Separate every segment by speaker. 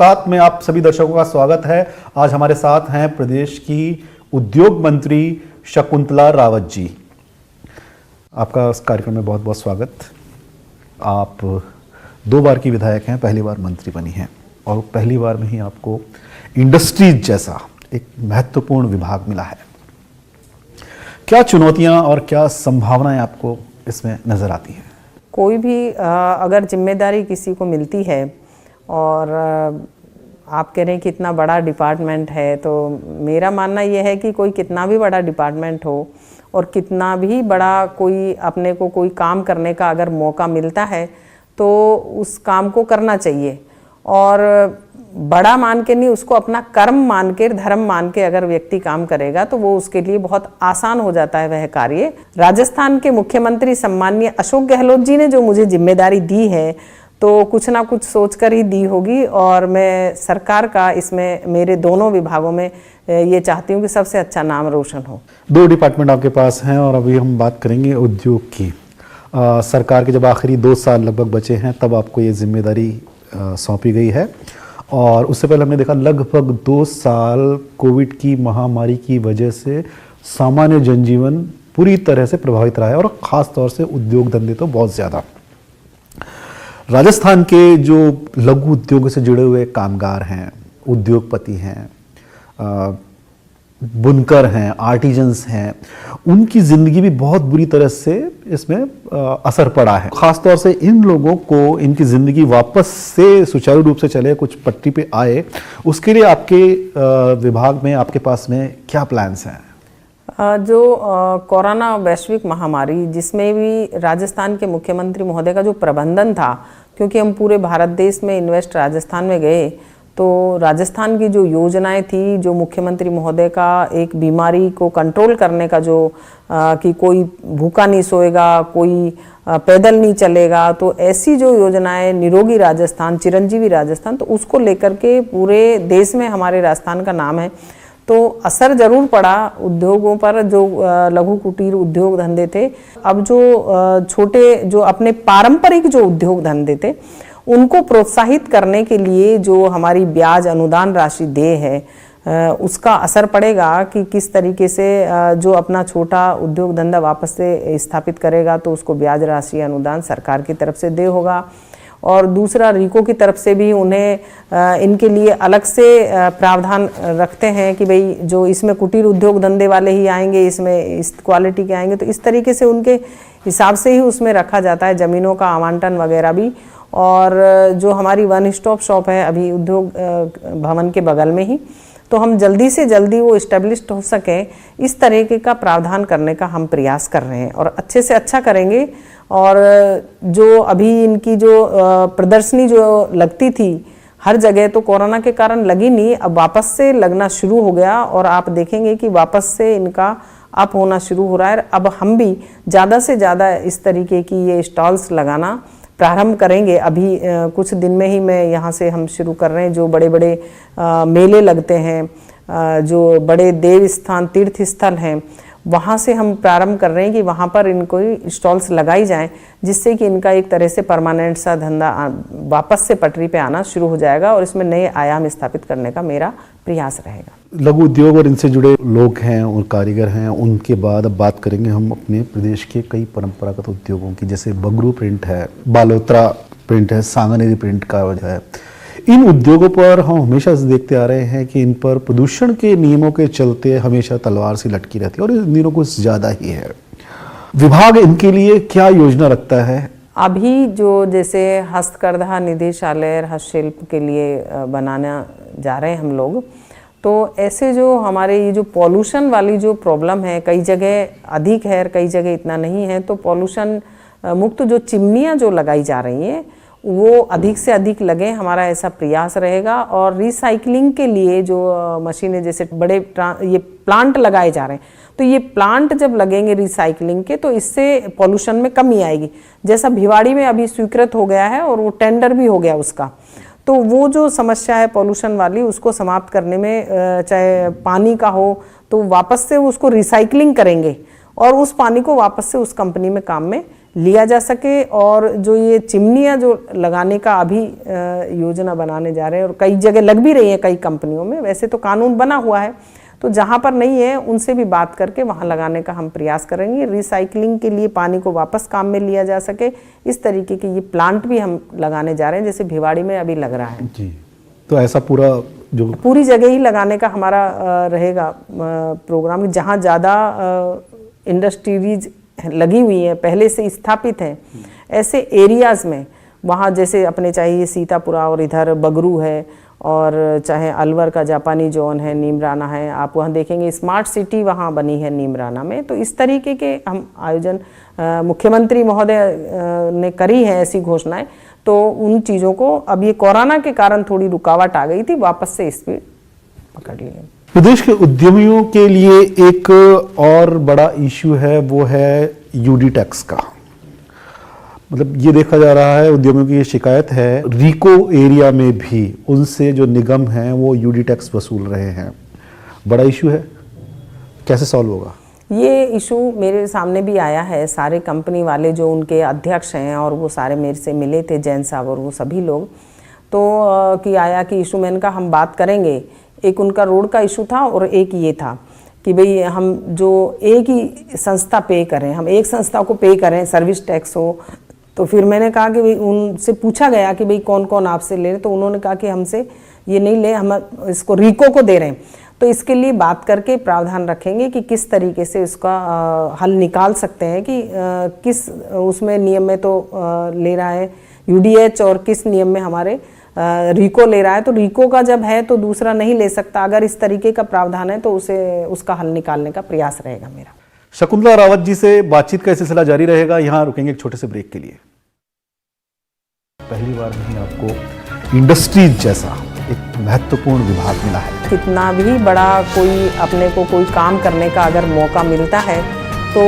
Speaker 1: मुलाकात में आप सभी दर्शकों का स्वागत है। आज हमारे साथ हैं प्रदेश की उद्योग मंत्री शकुंतला रावत जी। आपका इस कार्यक्रम में बहुत बहुत स्वागत। आप 2 बार की विधायक हैं, पहली बार मंत्री बनी हैं और पहली बार में ही आपको इंडस्ट्रीज जैसा एक महत्वपूर्ण विभाग मिला है। क्या चुनौतियां और क्या संभावनाएं आपको इसमें नजर आती हैं?
Speaker 2: कोई भी अगर जिम्मेदारी किसी को मिलती है और आप कह रहे हैं कि इतना बड़ा डिपार्टमेंट है, तो मेरा मानना यह है कि कोई कितना भी बड़ा डिपार्टमेंट हो और कितना भी बड़ा कोई अपने को कोई काम करने का अगर मौका मिलता है तो उस काम को करना चाहिए। और बड़ा मान के नहीं, उसको अपना कर्म मान के, धर्म मान के अगर व्यक्ति काम करेगा तो वो उसके लिए बहुत आसान हो जाता है वह कार्य। राजस्थान के मुख्यमंत्री सम्माननीय अशोक गहलोत जी ने जो मुझे जिम्मेदारी दी है तो कुछ ना कुछ सोचकर ही दी होगी, और मैं सरकार का इसमें मेरे दोनों विभागों में ये चाहती हूँ कि सबसे अच्छा नाम रोशन हो।
Speaker 1: 2 डिपार्टमेंट आपके पास हैं और अभी हम बात करेंगे उद्योग की। सरकार के जब आखिरी 2 साल लगभग बचे हैं तब आपको ये जिम्मेदारी सौंपी गई है, और उससे पहले हमने देखा लगभग 2 साल कोविड की महामारी की वजह से सामान्य जनजीवन पूरी तरह से प्रभावित रहा है, और ख़ास तौर से उद्योग धंधे तो बहुत ज़्यादा। राजस्थान के जो लघु उद्योगों से जुड़े हुए कामगार हैं, उद्योगपति हैं, बुनकर हैं, आर्टिजन्स हैं, उनकी ज़िंदगी भी बहुत बुरी तरह से इसमें असर पड़ा है। ख़ास तौर से इन लोगों को इनकी ज़िंदगी वापस से सुचारू रूप से चले, कुछ पटरी पे आए, उसके लिए आपके विभाग में, आपके पास में क्या प्लान्स हैं?
Speaker 2: जो कोरोना वैश्विक महामारी, जिसमें भी राजस्थान के मुख्यमंत्री महोदय का जो प्रबंधन था, क्योंकि हम पूरे भारत देश में इन्वेस्ट राजस्थान में गए, तो राजस्थान की जो योजनाएं थी, जो मुख्यमंत्री महोदय का एक बीमारी को कंट्रोल करने का जो कि कोई भूखा नहीं सोएगा, कोई पैदल नहीं चलेगा, तो ऐसी जो योजनाएं, निरोगी राजस्थान, चिरंजीवी राजस्थान, तो उसको लेकर के पूरे देश में हमारे राजस्थान का नाम है। तो असर जरूर पड़ा उद्योगों पर, जो लघु कुटीर उद्योग धंधे थे। अब जो छोटे, जो अपने पारंपरिक जो उद्योग धंधे थे, उनको प्रोत्साहित करने के लिए जो हमारी ब्याज अनुदान राशि दे है, उसका असर पड़ेगा कि किस तरीके से जो अपना छोटा उद्योग धंधा वापस से स्थापित करेगा तो उसको ब्याज राशि अनुदान सरकार की तरफ से दे होगा। और दूसरा, रीको की तरफ से भी उन्हें इनके लिए अलग से प्रावधान रखते हैं कि भाई जो इसमें कुटीर उद्योग धंधे वाले ही आएंगे, इसमें इस क्वालिटी के आएंगे, तो इस तरीके से उनके हिसाब से ही उसमें रखा जाता है, ज़मीनों का आवंटन वगैरह भी। और जो हमारी वन स्टॉप शॉप है अभी उद्योग भवन के बगल में ही, तो हम जल्दी से जल्दी वो इस्टेब्लिश्ड हो सके, इस तरीके का प्रावधान करने का हम प्रयास कर रहे हैं और अच्छे से अच्छा करेंगे। और जो अभी इनकी जो प्रदर्शनी जो लगती थी हर जगह, तो कोरोना के कारण लगी नहीं, अब वापस से लगना शुरू हो गया, और आप देखेंगे कि वापस से इनका अप होना शुरू हो रहा है। अब हम भी ज़्यादा से ज़्यादा इस तरीके की ये स्टॉल्स लगाना प्रारंभ करेंगे। अभी कुछ दिन में ही मैं यहाँ से हम शुरू कर रहे हैं। जो बड़े बड़े मेले लगते हैं, जो बड़े देव स्थान, तीर्थ स्थल हैं, वहाँ से हम प्रारंभ कर रहे हैं कि वहाँ पर इनको स्टॉल्स लगाई जाएं, जिससे कि इनका एक तरह से परमानेंट सा धंधा वापस से पटरी पे आना शुरू हो जाएगा, और इसमें नए आयाम स्थापित करने का मेरा प्रयास रहेगा।
Speaker 1: लघु उद्योग और इनसे जुड़े लोग हैं और कारीगर हैं, उनके बाद अब बात करेंगे हम अपने प्रदेश के कई परंपरागत उद्योगों की, जैसे बगरू प्रिंट है, बालोत्रा प्रिंट है, सांगानेरी प्रिंट का वजह है। इन उद्योगों पर हम हमेशा से देखते आ रहे हैं कि इन पर प्रदूषण के नियमों के चलते हमेशा तलवार सी लटकी रहती है, और इन दिनों कुछ ज़्यादा ही है। विभाग इनके लिए क्या योजना रखता है?
Speaker 2: अभी जो जैसे हस्तकरघा निदेशालय हस्तशिल्प के लिए बनाना जा रहे हैं हम लोग, तो ऐसे जो हमारे ये जो पॉल्यूशन वाली जो प्रॉब्लम है, कई जगह अधिक है, कई जगह इतना नहीं है, तो पॉल्यूशन मुक्त जो चिमनियाँ जो लगाई जा रही हैं वो अधिक से अधिक लगे, हमारा ऐसा प्रयास रहेगा। और रिसाइकलिंग के लिए जो मशीनें, जैसे बड़े ये प्लांट लगाए जा रहे हैं, तो ये प्लांट जब लगेंगे रिसाइकलिंग के, तो इससे पॉल्यूशन में कमी आएगी। जैसा भिवाड़ी में अभी स्वीकृत हो गया है और वो टेंडर भी हो गया उसका, तो वो जो समस्या है पॉल्यूशन वाली, उसको समाप्त करने में, चाहे पानी का हो, तो वापस से उसको रिसाइकलिंग करेंगे और उस पानी को वापस से उस कंपनी में काम में लिया जा सके। और जो ये चिमनियाँ जो लगाने का अभी योजना बनाने जा रहे हैं और कई जगह लग भी रही है कई कंपनियों में, वैसे तो कानून बना हुआ है, तो जहाँ पर नहीं है उनसे भी बात करके वहाँ लगाने का हम प्रयास करेंगे। रिसाइकलिंग के लिए पानी को वापस काम में लिया जा सके, इस तरीके के ये प्लांट भी हम लगाने जा रहे हैं, जैसे भिवाड़ी में अभी लग रहा है
Speaker 1: जी। तो ऐसा पूरी जगह ही लगाने का हमारा रहेगा प्रोग्राम, जहाँ ज़्यादा इंडस्ट्रीज लगी हुई हैं, पहले से स्थापित हैं, ऐसे एरियाज़ में, वहाँ जैसे अपने चाहिए सीतापुरा और इधर बगरू है और चाहे अलवर का जापानी जोन है, नीमराना है, आप वहाँ देखेंगे स्मार्ट सिटी वहाँ बनी है नीमराना में। तो इस तरीके के हम आयोजन मुख्यमंत्री महोदय ने करी है ऐसी घोषणाएं, तो उन चीज़ों को अब ये कोरोना के कारण थोड़ी रुकावट आ गई थी, वापस से स्पीड पकड़ ली है। प्रदेश के उद्यमियों के लिए एक और बड़ा इश्यू है, वो है यूडी टैक्स का। मतलब ये देखा जा रहा है, उद्यमियों की ये शिकायत है, रिको एरिया में भी उनसे जो निगम हैं वो यूडी टैक्स वसूल रहे हैं। बड़ा इश्यू है, कैसे सॉल्व होगा? ये
Speaker 2: इशू मेरे सामने भी आया है, सारे कंपनी वाले जो उनके अध्यक्ष हैं और वो सारे मेरे से मिले थे, जैन साहब और वो सभी लोग, तो कि आया कि इशू मैंने कहा हम बात करेंगे। एक उनका रोड का इशू था और एक ये था कि भाई हम जो एक ही संस्था पे करें, हम एक संस्था को पे करें, सर्विस टैक्स हो। तो फिर मैंने कहा कि भाई उनसे पूछा गया कि भाई कौन कौन आपसे ले रहे, तो उन्होंने कहा कि हमसे ये नहीं ले, हम इसको रिको को दे रहे हैं। तो इसके लिए बात करके प्रावधान रखेंगे कि किस तरीके से इसका हल निकाल सकते हैं कि किस उसमें नियम में तो ले रहा है यूडीएच और किस नियम में हमारे रिको ले रहा है। तो रिको का जब है तो दूसरा नहीं ले सकता, अगर इस तरीके का प्रावधान है तो उसका हल निकालने का प्रयास रहेगा मेरा।
Speaker 1: शकुंतला रावत जी से बातचीत का सिलसिला जारी रहेगा, यहाँ रुकेंगे एक छोटे से ब्रेक के लिए। पहली बार नहीं आपको इंडस्ट्रीज जैसा एक महत्वपूर्ण विभाग मिला है।
Speaker 2: कितना भी बड़ा कोई अपने को कोई काम करने का अगर मौका मिलता है तो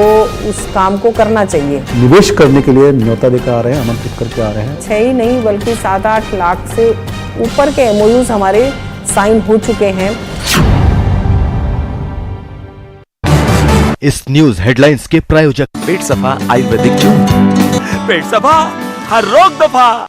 Speaker 2: उस काम को करना चाहिए।
Speaker 1: निवेश करने के लिए न्योता देकर आ रहे हैं, आमंत्रित करके आ रहे हैं।
Speaker 2: 6 ही नहीं बल्कि 7-8 लाख से ऊपर के एमओयूज हमारे साइन हो चुके हैं।
Speaker 3: इस न्यूज हेडलाइंस के प्रायोजक पेट सफा आयुर्वेदिक जूस, पेट सफा हर रोग दफा।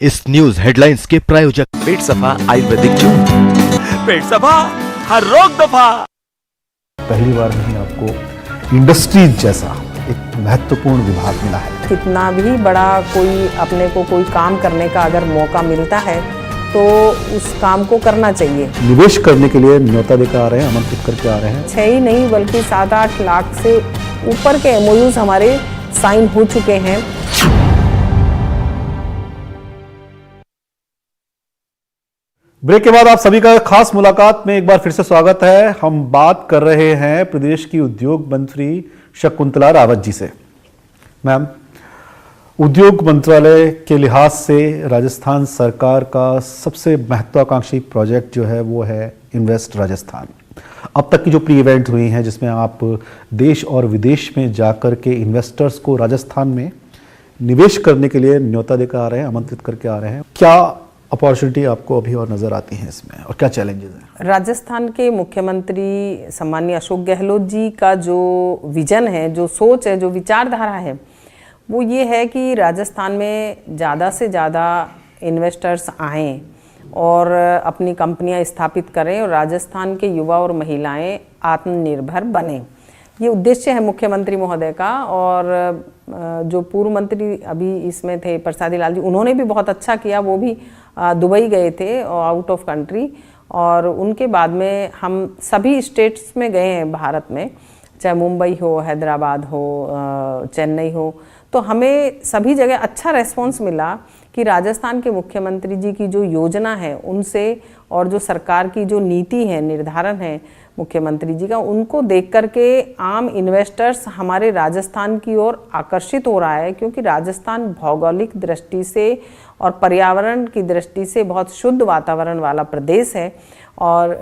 Speaker 3: इस न्यूज हेडलाइंस के प्रायोजक पेट सफा आयुर्वेदिक जूस, पेट सफा हर रोग दफा।
Speaker 1: पहली बार नहीं आपको इंडस्ट्रीज जैसा एक महत्वपूर्ण विभाग मिला है।
Speaker 2: कितना भी बड़ा कोई अपने को कोई काम करने का अगर मौका मिलता है तो उस काम को करना चाहिए।
Speaker 1: निवेश करने के लिए न्योता देकर आ रहे हैं, आमंत्रित करके आ रहे हैं।
Speaker 2: 6 ही नहीं बल्कि 7-8 लाख से ऊपर के एमओयूज हमारे साइन हो चुके हैं।
Speaker 1: ब्रेक के बाद आप सभी का खास मुलाकात में एक बार फिर से स्वागत है। हम बात कर रहे हैं प्रदेश की उद्योग मंत्री शकुंतला रावत जी से। मैम, उद्योग मंत्रालय के लिहाज से राजस्थान सरकार का सबसे महत्वाकांक्षी प्रोजेक्ट जो है वो है इन्वेस्ट राजस्थान। अब तक की जो प्री इवेंट हुई हैं जिसमें आप देश और विदेश में जाकर के इन्वेस्टर्स को राजस्थान में निवेश करने के लिए न्योता देकर आ रहे हैं, आमंत्रित करके आ रहे हैं, क्या अपॉर्चुनिटी आपको अभी और नजर आती है इसमें और क्या चैलेंजेस हैं?
Speaker 2: राजस्थान के मुख्यमंत्री सम्मानीय अशोक गहलोत जी का जो विजन है, जो सोच है, जो विचारधारा है, वो ये है कि राजस्थान में ज़्यादा से ज़्यादा इन्वेस्टर्स आएं और अपनी कंपनियां स्थापित करें और राजस्थान के युवा और महिलाएं आत्मनिर्भर बनें। ये उद्देश्य है मुख्यमंत्री महोदय का। और जो पूर्व मंत्री अभी इसमें थे प्रसादी लाल जी, उन्होंने भी बहुत अच्छा किया, वो भी दुबई गए थे आउट ऑफ कंट्री, और उनके बाद में हम सभी स्टेट्स में गए हैं भारत में, चाहे मुंबई हो, हैदराबाद हो, चेन्नई हो, तो हमें सभी जगह अच्छा रेस्पॉन्स मिला कि राजस्थान के मुख्यमंत्री जी की जो योजना है उनसे और जो सरकार की जो नीति है, निर्धारण है, मुख्यमंत्री जी का, उनको देख करके आम इन्वेस्टर्स हमारे राजस्थान की ओर आकर्षित हो रहा है, क्योंकि राजस्थान भौगोलिक दृष्टि से और पर्यावरण की दृष्टि से बहुत शुद्ध वातावरण वाला प्रदेश है और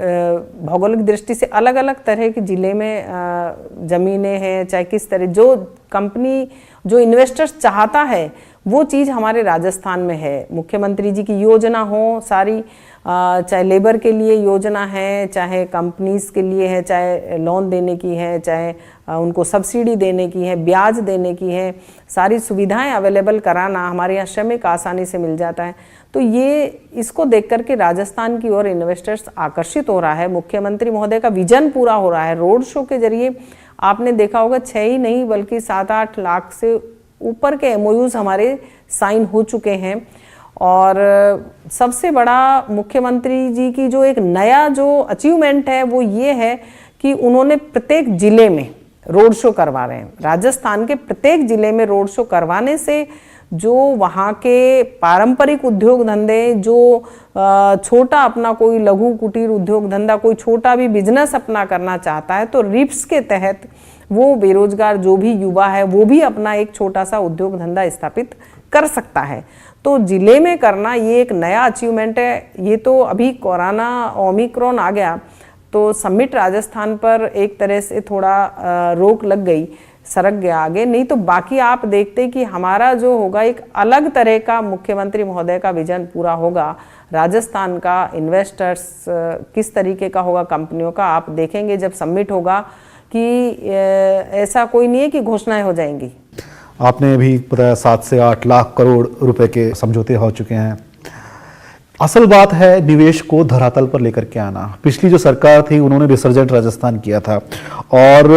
Speaker 2: भौगोलिक दृष्टि से अलग अलग तरह के ज़िले में ज़मीनें हैं, चाहे किस तरह जो कंपनी जो इन्वेस्टर्स चाहता है वो चीज़ हमारे राजस्थान में है। मुख्यमंत्री जी की योजना हो सारी, चाहे लेबर के लिए योजना है, चाहे कंपनीज के लिए है, चाहे लोन देने की है, चाहे उनको सब्सिडी देने की है, ब्याज देने की है, सारी सुविधाएं अवेलेबल कराना, हमारे यहाँ श्रमिक आसानी से मिल जाता है। तो ये इसको देख करके राजस्थान की ओर इन्वेस्टर्स आकर्षित हो रहा है। मुख्यमंत्री महोदय का विजन पूरा हो रहा है। रोड शो के जरिए आपने देखा होगा 6 ही नहीं बल्कि 7-8 लाख से ऊपर के MOUs हमारे साइन हो चुके हैं। और सबसे बड़ा मुख्यमंत्री जी की जो एक नया जो अचीवमेंट है वो ये है कि उन्होंने प्रत्येक जिले में रोड शो करवा रहे हैं। राजस्थान के प्रत्येक जिले में रोड शो करवाने से जो वहाँ के पारंपरिक उद्योग धंधे, जो छोटा अपना कोई लघु कुटीर उद्योग धंधा, कोई छोटा भी बिजनेस अपना करना चाहता है तो रिप्स के तहत वो बेरोजगार जो भी युवा है वो भी अपना एक छोटा सा उद्योग धंधा स्थापित कर सकता है। तो जिले में करना ये एक नया अचीवमेंट है। ये तो अभी कोरोना ओमिक्रॉन आ गया तो समिट राजस्थान पर एक तरह से थोड़ा रोक लग गई, सरक गया आगे, नहीं तो बाकी आप देखते कि हमारा जो होगा एक अलग तरह का मुख्यमंत्री महोदय का विजन पूरा होगा। राजस्थान का इन्वेस्टर्स किस तरीके का होगा, कंपनियों का आप देखेंगे जब समिट होगा कि ऐसा कोई नहीं है कि घोषणाएं हो जाएंगी।
Speaker 1: आपने भी बताया 7 से 8 लाख करोड़ रुपए के समझौते हो चुके हैं। असल बात है निवेश को धरातल पर लेकर के आना। पिछली जो सरकार थी उन्होंने रिसर्जेंट राजस्थान किया था और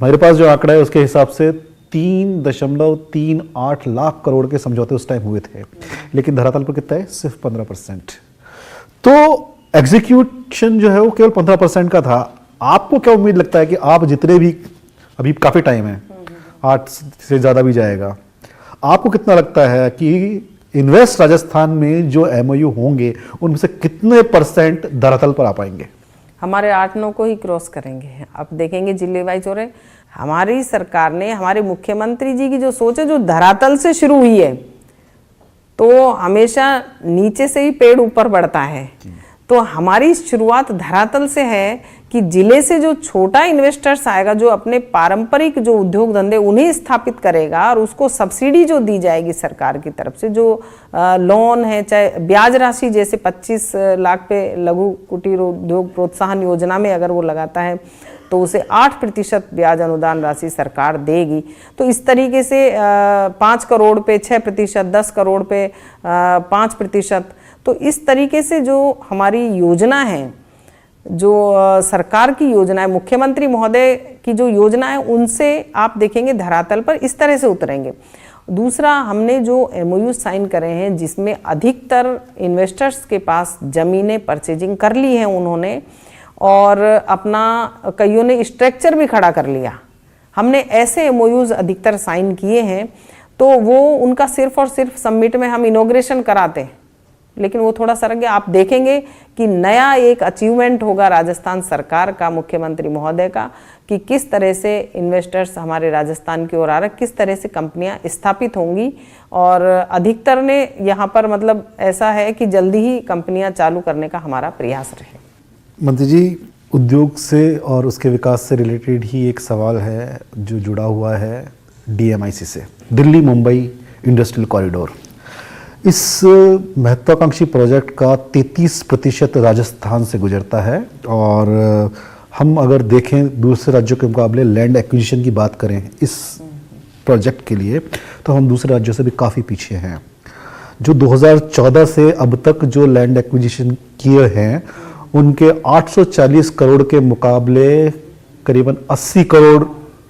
Speaker 1: मेरे पास जो आंकड़ा है उसके हिसाब से 3.38 लाख करोड़ के समझौते उस टाइम हुए थे, लेकिन धरातल पर कितना है? सिर्फ 15%। तो एग्जीक्यूशन जो है वो केवल 15% का था। आपको क्या उम्मीद लगता है कि आप जितने भी, अभी काफी टाइम है, 8 से ज्यादा भी जाएगा, आपको कितना लगता है कि इन्वेस्ट राजस्थान में जो MOU होंगे उनमें से कितने % धरातल पर आ पाएंगे?
Speaker 2: हमारे 8-9 को ही क्रॉस करेंगे। आप देखेंगे जिले वाइज हो रहे। हमारी सरकार ने, हमारे मुख्यमंत्री जी की जो सोच है जो धरातल से शुरू हुई है, तो हमेशा नीचे से ही पेड़ ऊपर बढ़ता है। तो हमारी शुरुआत धरातल से है कि जिले से जो छोटा इन्वेस्टर्स आएगा, जो अपने पारंपरिक जो उद्योग धंधे उन्हें स्थापित करेगा और उसको सब्सिडी जो दी जाएगी सरकार की तरफ से, जो लोन है, चाहे ब्याज राशि जैसे 25 लाख पे लघु कुटीर उद्योग प्रोत्साहन योजना में अगर वो लगाता है तो उसे 8% ब्याज अनुदान राशि सरकार देगी। तो इस तरीके से 5 करोड़ पे 6%, 10 करोड़ पे 5%। तो इस तरीके से जो हमारी योजना है, जो सरकार की योजना है, मुख्यमंत्री महोदय की जो योजना है, उनसे आप देखेंगे धरातल पर इस तरह से उतरेंगे। दूसरा, हमने जो MOU साइन करे हैं जिसमें अधिकतर इन्वेस्टर्स के पास ज़मीनें परचेजिंग कर ली हैं उन्होंने, और अपना कईयों ने स्ट्रक्चर भी खड़ा कर लिया। हमने ऐसे MOUs अधिकतर साइन किए हैं। तो वो उनका सिर्फ और सिर्फ समिट में हम इनॉग्रेशन कराते, लेकिन वो थोड़ा सरक गया। आप देखेंगे कि नया एक अचीवमेंट होगा राजस्थान सरकार का, मुख्यमंत्री महोदय का, कि किस तरह से इन्वेस्टर्स हमारे राजस्थान की ओर आ रहे, किस तरह से कंपनियां स्थापित होंगी। और अधिकतर ने यहाँ पर मतलब ऐसा है कि जल्दी ही कंपनियां चालू करने का हमारा प्रयास रहे।
Speaker 1: मंत्री जी, उद्योग से और उसके विकास से रिलेटेड ही एक सवाल है जो जुड़ा हुआ है DMIC से, दिल्ली मुंबई इंडस्ट्रियल कॉरिडोर। इस महत्वाकांक्षी प्रोजेक्ट का 33% राजस्थान से गुजरता है और हम अगर देखें दूसरे राज्यों के मुकाबले लैंड एक्विजिशन की बात करें इस प्रोजेक्ट के लिए, तो हम दूसरे राज्यों से भी काफ़ी पीछे हैं। जो 2014 से अब तक जो लैंड एक्विजिशन किए हैं उनके 840 करोड़ के मुकाबले करीबन 80 करोड़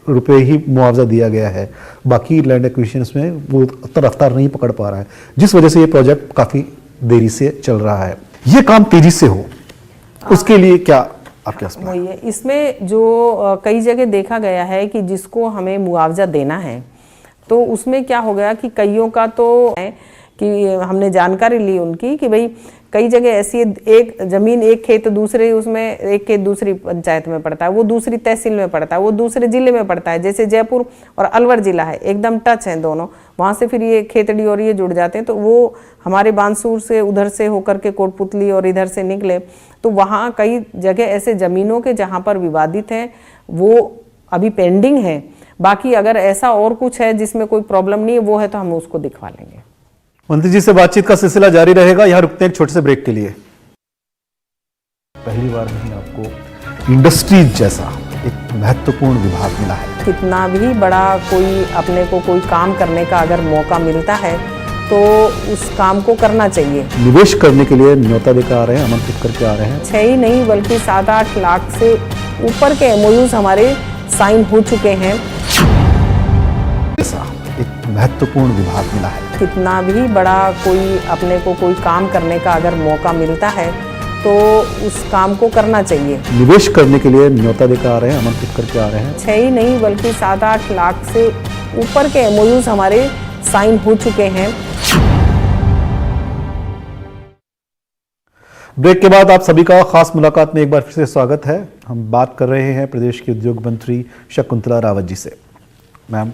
Speaker 1: रुपए ही मुआवजा दिया गया है। बाकी लैंड एक्विजिशन में वो उतना रफ्तार नहीं पकड़ पा रहा है, जिस वजह से ये प्रोजेक्ट काफ़ी देरी से चल रहा है। ये काम तेजी से हो, उसके लिए क्या आपके पास
Speaker 2: वही है। इसमें जो कई जगह देखा गया है कि जिसको हमें मुआवजा देना है, तो उसमें क्या हो गया कि कईयों का तो है कि हमने जानकारी ली उनकी कि भाई कई जगह ऐसी है, एक जमीन एक खेत दूसरे उसमें, एक खेत दूसरी पंचायत में पड़ता है, वो दूसरी तहसील में पड़ता है, वो दूसरे जिले में पड़ता है। जैसे जयपुर और अलवर जिला है, एकदम टच है दोनों, वहाँ से फिर ये खेतड़ी और ये जुड़ जाते हैं। तो वो हमारे बानसूर से उधर से होकर के कोटपुतली और इधर से निकले, तो वहाँ कई जगह ऐसे ज़मीनों के जहाँ पर विवादित हैं वो अभी पेंडिंग है। बाकी अगर ऐसा और कुछ है जिसमें कोई प्रॉब्लम नहीं है, वो है तो हम उसको दिखवा लेंगे।
Speaker 1: मंत्री जी से बातचीत का सिलसिला जारी रहेगा। यहाँ रुकते हैं एक छोटे से ब्रेक के लिए। पहली बार नहीं आपको इंडस्ट्रीज जैसा एक महत्वपूर्ण विभाग मिला है।
Speaker 2: कितना भी बड़ा कोई अपने को कोई काम करने का अगर मौका मिलता है तो उस काम को करना चाहिए।
Speaker 1: निवेश करने के लिए न्योता देकर आ रहे हैं, आमंत्रित करके आ रहे हैं।
Speaker 2: 6 ही नहीं बल्कि 7-8 लाख से ऊपर के MOUs हमारे साइन हो चुके हैं।
Speaker 1: ऐसा एक महत्वपूर्ण विभाग मिला है।
Speaker 2: कितना भी बड़ा कोई अपने को कोई काम करने का अगर मौका मिलता है तो उस काम को करना चाहिए।
Speaker 1: निवेश करने के लिए न्योता देकर आ रहे हैं, आमंत्रित करके आ रहे हैं।
Speaker 2: 6 ही नहीं बल्कि 7-8 लाख से ऊपर के MOUs हमारे साइन हो चुके हैं।
Speaker 1: ब्रेक के बाद आप सभी का खास मुलाकात में एक बार फिर से स्वागत है। हम बात कर रहे हैं प्रदेश की उद्योग मंत्री शकुंतला रावत जी से। मैम,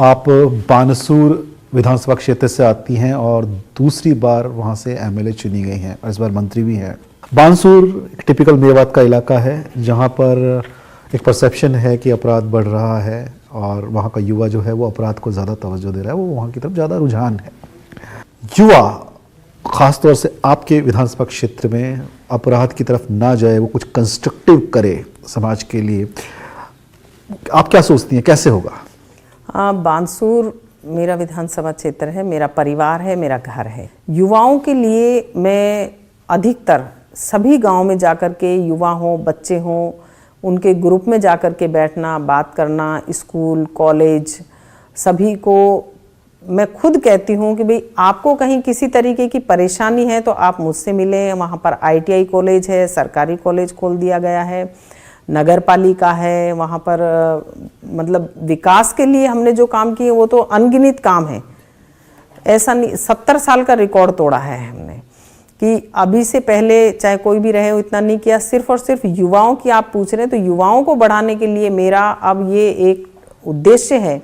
Speaker 1: आप बानसूर विधानसभा क्षेत्र से आती हैं और दूसरी बार वहां से MLA चुनी गई हैं और इस बार मंत्री भी हैं। बानसूर एक टिपिकल मेवात का इलाका है जहां पर एक परसेप्शन है कि अपराध बढ़ रहा है और वहां का युवा जो है वो अपराध को ज़्यादा तवज्जो दे रहा है, वो वहां की तरफ ज़्यादा रुझान है। युवा खासतौर से आपके विधानसभा क्षेत्र में अपराध की तरफ ना जाए, वो कुछ कंस्ट्रक्टिव करे समाज के लिए, आप क्या सोचती हैं, कैसे होगा?
Speaker 2: बानसूर मेरा विधानसभा क्षेत्र है, मेरा परिवार है, मेरा घर है। युवाओं के लिए मैं अधिकतर सभी गांव में जाकर के युवा हों, बच्चे हों, उनके ग्रुप में जाकर के बैठना, बात करना, स्कूल, कॉलेज, सभी को मैं खुद कहती हूँ कि भाई आपको कहीं किसी तरीके की परेशानी है तो आप मुझसे मिलें। वहाँ पर ITI कॉलेज है, सरकारी कॉलेज खोल दिया गया है, नगर पालिका है, वहाँ पर मतलब विकास के लिए हमने जो काम किए वो तो अनगिनत काम है। ऐसा नहीं, 70 साल का रिकॉर्ड तोड़ा है हमने कि अभी से पहले चाहे कोई भी रहे हो इतना नहीं किया। सिर्फ और सिर्फ युवाओं की आप पूछ रहे हैं तो युवाओं को बढ़ाने के लिए मेरा अब ये एक उद्देश्य है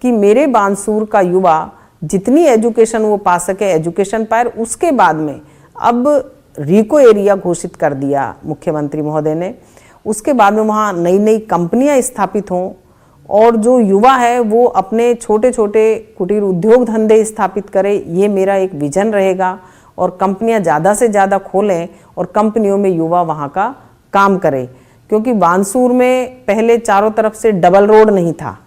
Speaker 2: कि मेरे बानसूर का युवा जितनी एजुकेशन वो पा सके एजुकेशन पाए। उसके बाद में अब रिको एरिया घोषित कर दिया मुख्यमंत्री महोदय ने। उसके बाद में वहाँ नई नई कंपनियाँ स्थापित हों और जो युवा है वो अपने छोटे छोटे कुटीर उद्योग धंधे स्थापित करे, ये मेरा एक विजन रहेगा। और कंपनियाँ ज़्यादा से ज़्यादा खोलें और कंपनियों में युवा वहाँ का काम करे, क्योंकि बानसूर में पहले चारों तरफ से डबल रोड नहीं था,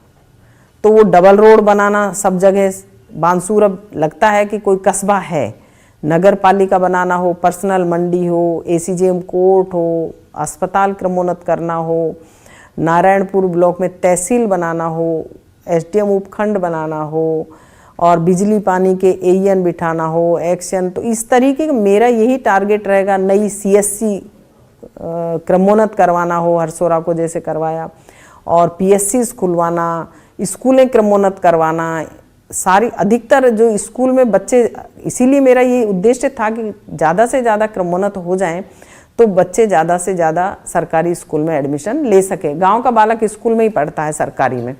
Speaker 2: तो वो डबल रोड बनाना सब जगह। बानसूर अब लगता है कि कोई कस्बा है। नगर पालिका बनाना हो, पर्सनल मंडी हो, ACJM कोर्ट हो, अस्पताल क्रमोन्नत करना हो, नारायणपुर ब्लॉक में तहसील बनाना हो, SDM उपखंड बनाना हो और बिजली पानी के AEN बिठाना हो, एक्शन। तो इस तरीके का मेरा यही टारगेट रहेगा। नई CSC क्रमोन्नत करवाना हो, हरसोरा को जैसे करवाया, और PSCs खुलवाना, स्कूलें क्रमोन्नत करवाना। सारी अधिकतर जो स्कूल में बच्चे, इसीलिए मेरा ये उद्देश्य था कि ज़्यादा से ज़्यादा क्रमोन्नत हो जाएं तो बच्चे ज़्यादा से ज़्यादा सरकारी स्कूल में एडमिशन ले सके। गांव का बालक स्कूल में ही पढ़ता है सरकारी में,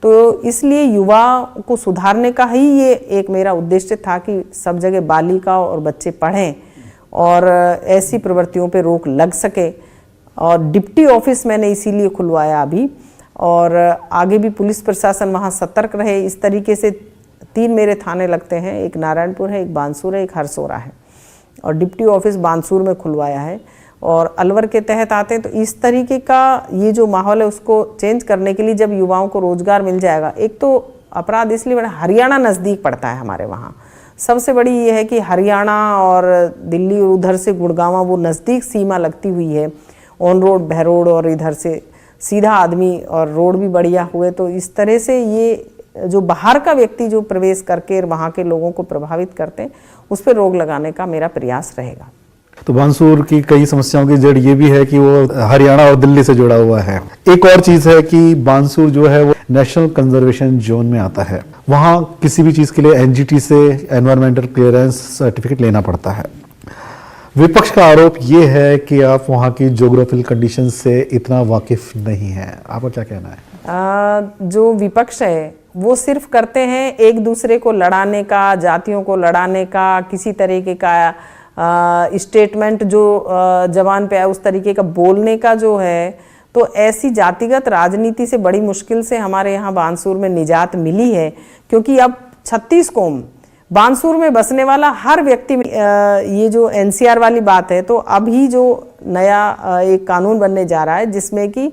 Speaker 2: तो इसलिए युवा को सुधारने का ही ये एक मेरा उद्देश्य था कि सब जगह बालिका और बच्चे पढ़ें और ऐसी प्रवृत्तियों पे रोक लग सके। और डिप्टी ऑफिस मैंने इसीलिए खुलवाया अभी, और आगे भी पुलिस प्रशासन वहाँ सतर्क रहे। इस तरीके से 3 मेरे थाने लगते हैं, एक नारायणपुर है, एक बानसूर है, एक हरसोरा है, और डिप्टी ऑफिस बानसूर में खुलवाया है और अलवर के तहत आते हैं। तो इस तरीके का ये जो माहौल है उसको चेंज करने के लिए जब युवाओं को रोजगार मिल जाएगा। एक तो अपराध इसलिए बड़ा, हरियाणा नज़दीक पड़ता है हमारे वहाँ। सबसे बड़ी ये है कि हरियाणा और दिल्ली और उधर से गुड़गांव वो नज़दीक सीमा लगती हुई है, ऑन रोड, बहरोड, और इधर से सीधा आदमी, और रोड भी बढ़िया हुए। तो इस तरह से ये जो बाहर का व्यक्ति जो प्रवेश करके वहाँ के लोगों को प्रभावित करते हैं उस पर रोक लगाने का मेरा प्रयास रहेगा।
Speaker 1: तो बानसूर की कई समस्याओं की जड़ ये भी है कि वो हरियाणा और दिल्ली से जुड़ा हुआ है। एक और चीज है कि बानसूर जो है वो नेशनल कंजर्वेशन जोन में आता है। वहाँ किसी भी चीज के लिए NGT से एनवायरमेंटल क्लियरेंस सर्टिफिकेट लेना पड़ता है। विपक्ष का आरोप ये है कि आप वहाँ की ज्योग्राफिकल कंडीशन से इतना वाकिफ नहीं हैं, आपका क्या कहना है?
Speaker 2: जो विपक्ष है वो सिर्फ करते हैं एक दूसरे को लड़ाने का, जातियों को लड़ाने का, किसी तरीके का स्टेटमेंट जो जबान पे आए उस तरीके का बोलने का जो है। तो ऐसी जातिगत राजनीति से बड़ी मुश्किल से हमारे यहाँ बानसूर में निजात मिली है, क्योंकि अब 36 कौम बानसूर में बसने वाला हर व्यक्ति, ये जो एनसीआर वाली बात है, तो अभी जो नया एक कानून बनने जा रहा है जिसमें कि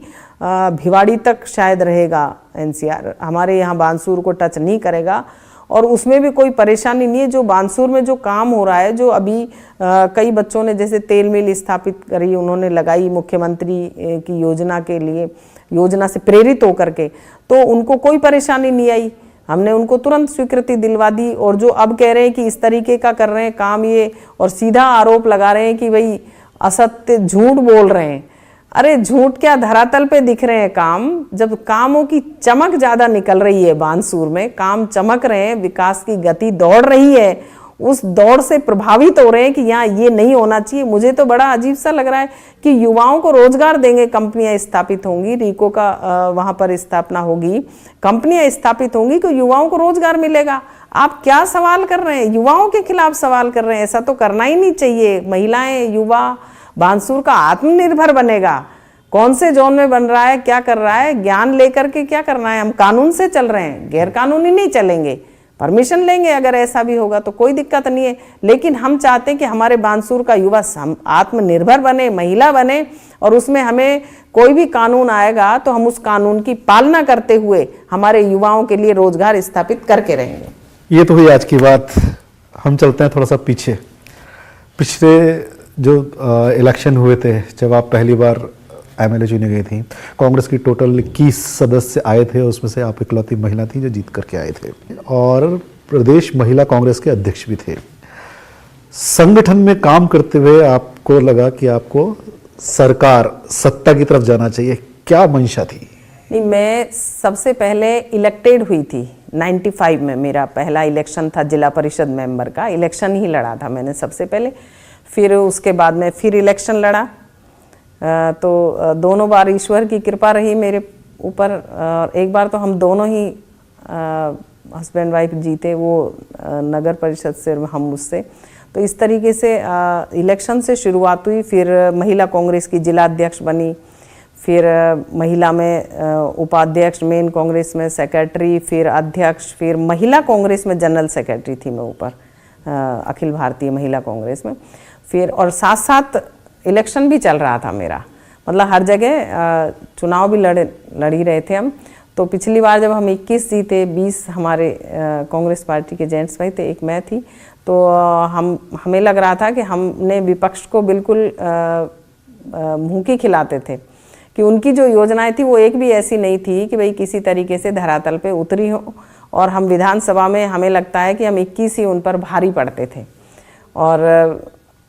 Speaker 2: भिवाड़ी तक शायद रहेगा एनसीआर, हमारे यहाँ बानसूर को टच नहीं करेगा, और उसमें भी कोई परेशानी नहीं है। जो बानसूर में जो काम हो रहा है, जो अभी कई बच्चों ने जैसे तेल मिल स्थापित करी, उन्होंने लगाई मुख्यमंत्री की योजना के लिए, योजना से प्रेरित होकर के, तो उनको कोई परेशानी नहीं आई, हमने उनको तुरंत स्वीकृति दिलवा दी। और जो अब कह रहे हैं कि इस तरीके का कर रहे हैं काम ये, और सीधा आरोप लगा रहे हैं कि भाई असत्य झूठ बोल रहे हैं। अरे झूठ क्या, धरातल पे दिख रहे हैं काम। जब कामों की चमक ज्यादा निकल रही है बानसूर में, काम चमक रहे हैं, विकास की गति दौड़ रही है, उस दौड़ से प्रभावित हो रहे हैं कि यहाँ ये नहीं होना चाहिए। मुझे तो बड़ा अजीब सा लग रहा है कि युवाओं को रोजगार देंगे, कंपनियां स्थापित होंगी, रीको का वहां पर स्थापना होगी, कंपनियां स्थापित होंगी, तो युवाओं को रोजगार मिलेगा। आप क्या सवाल कर रहे हैं, युवाओं के खिलाफ सवाल कर रहे हैं? ऐसा तो करना ही नहीं चाहिए। महिलाएं, युवा, बानसूर का आत्मनिर्भर बनेगा। कौन से जोन में बन रहा है, क्या कर रहा है, ज्ञान लेकर के क्या करना है। हम कानून से चल रहे हैं, गैर कानूनी नहीं चलेंगे, परमिशन लेंगे अगर ऐसा भी होगा तो कोई दिक्कत नहीं है। लेकिन हम चाहते हैं कि हमारे बानसूर का युवा आत्मनिर्भर बने, महिला बने, और उसमें हमें कोई भी कानून आएगा तो हम उस कानून की पालना करते हुए हमारे युवाओं के लिए रोजगार स्थापित करके रहेंगे।
Speaker 1: ये तो हुई आज की बात। हम चलते हैं थोड़ा सा पीछे। पिछले जो इलेक्शन हुए थे, जब आप पहली बार एमएलए चुनी गई थी, कांग्रेस की टोटल 21 सदस्य आए थे, उसमें से आप इकलौती महिला थी जो जीत करके आए थे, और प्रदेश महिला कांग्रेस के अध्यक्ष भी थे। संगठन में काम करते हुए आपको लगा कि आपको सरकार, सत्ता की तरफ जाना चाहिए, क्या मंशा थी?
Speaker 2: नहीं, मैं सबसे पहले इलेक्टेड हुई थी 95 में। मेरा पहला इलेक्शन था जिला परिषद मेंबर का, इलेक्शन ही लड़ा था मैंने सबसे पहले। फिर उसके बाद में फिर इलेक्शन लड़ा, तो दोनों बार ईश्वर की कृपा रही मेरे ऊपर। एक बार तो हम दोनों ही हस्बैंड वाइफ जीते, वो नगर परिषद से, हम मुझसे। तो इस तरीके से इलेक्शन से शुरुआत हुई। फिर महिला कांग्रेस की जिला अध्यक्ष बनी, फिर महिला में उपाध्यक्ष, मेन कांग्रेस में सेक्रेटरी, फिर अध्यक्ष, फिर महिला कांग्रेस में जनरल सेक्रेटरी थी मैं ऊपर, अखिल भारतीय महिला कांग्रेस में। फिर और साथ साथ इलेक्शन भी चल रहा था मेरा, मतलब हर जगह चुनाव भी लड़ी रहे थे हम। तो पिछली बार जब हम 21 जीते, 20 हमारे कांग्रेस पार्टी के जेंट्स भाई थे, एक मैं थी, तो हमें लग रहा था कि हमने विपक्ष को बिल्कुल मुंह की खिलाते थे, कि उनकी जो योजनाएं थी वो एक भी ऐसी नहीं थी कि भाई किसी तरीके से धरातल पे उतरी हो। और हम विधानसभा में, हमें लगता है कि हम 21 ही उन पर भारी पड़ते थे। और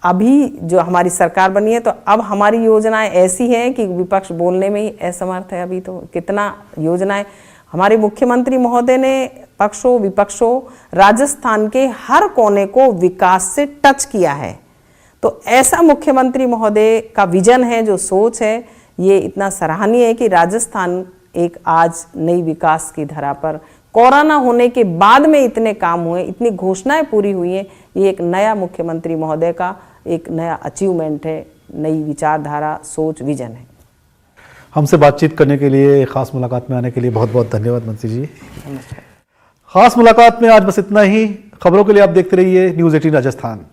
Speaker 2: अभी जो हमारी सरकार बनी है, तो अब हमारी योजनाएं ऐसी हैं कि विपक्ष बोलने में ही असमर्थ है। अभी तो कितना योजनाएं हमारे मुख्यमंत्री महोदय ने पक्षों विपक्षों राजस्थान के हर कोने को विकास से टच किया है। तो ऐसा मुख्यमंत्री महोदय का विजन है, जो सोच है, ये इतना सराहनीय है कि राजस्थान एक आज नई विकास की धरा पर, कोरोना होने के बाद में इतने काम हुए, इतनी घोषणाएं पूरी हुई हैं। ये एक नया मुख्यमंत्री महोदय का एक नया अचीवमेंट है, नई विचारधारा, सोच, विजन है।
Speaker 1: हमसे बातचीत करने के लिए, खास मुलाकात में आने के लिए बहुत बहुत धन्यवाद मंत्री जी। खास मुलाकात में आज बस इतना ही। खबरों के लिए आप देखते रहिए न्यूज़ 18 राजस्थान।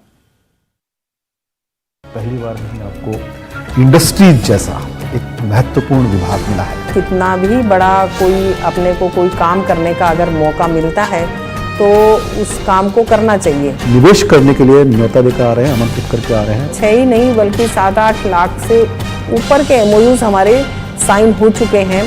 Speaker 1: पहली बार नहीं आपको इंडस्ट्रीज जैसा एक महत्वपूर्ण विभाग मिला है।
Speaker 2: कितना भी बड़ा कोई अपने को कोई काम करने का अगर मौका मिलता है तो उस काम को करना चाहिए।
Speaker 1: निवेश करने के लिए न्योता देकर आ रहे हैं, आमंत्रित करके आ रहे हैं।
Speaker 2: 6 ही नहीं बल्कि 7-8 लाख से ऊपर के MOUs हमारे साइन हो चुके हैं।